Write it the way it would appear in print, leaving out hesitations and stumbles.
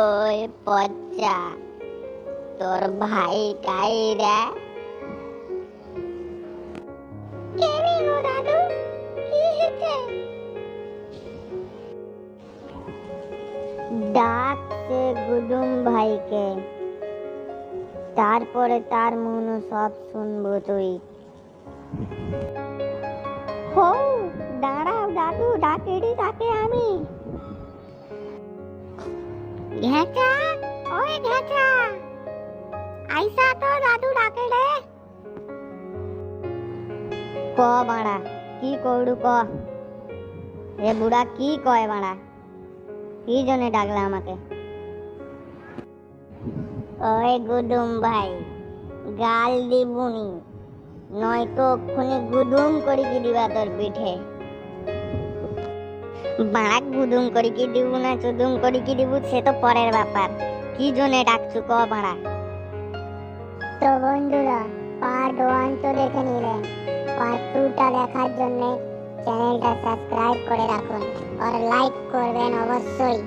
ওই পচা, তোর ভাই কাইরা কেনে গো দাদু, কি হয়েছে? ডাকছে গুডুম ভাইকে, তারপরে তার মনো সব শুনবো তুই। হো, দাঁড়াও দাদু, ডাকেরি তাকে আমি। ঘেঁচা, ওই ঘেঁচা, আইসা তো দাদু ডাকে রে। ক বাড়া, কি করু ক? এ বুড়া কি কয় বাড়া? কি জন্য ডাকলা আমাকে? ওই গুডুম ভাই, গাল দিবুনি, নয়তো ওক্ষুনি গুদুম করি কি দিবা তোর পিঠে। বাড়া গুদুম করি কি দিব না চুদুম করি কি দিব সে তো পরের ব্যাপার। কি জন্য ডাকছু ক বাড়া? তো বন্ধুরা, পার্ট 1 তো দেখে নিলেন, পার্ট 2টা দেখার জন্য চ্যানেলটা সাবস্ক্রাইব করে রাখুন আর লাইক করবেন অবশ্যই।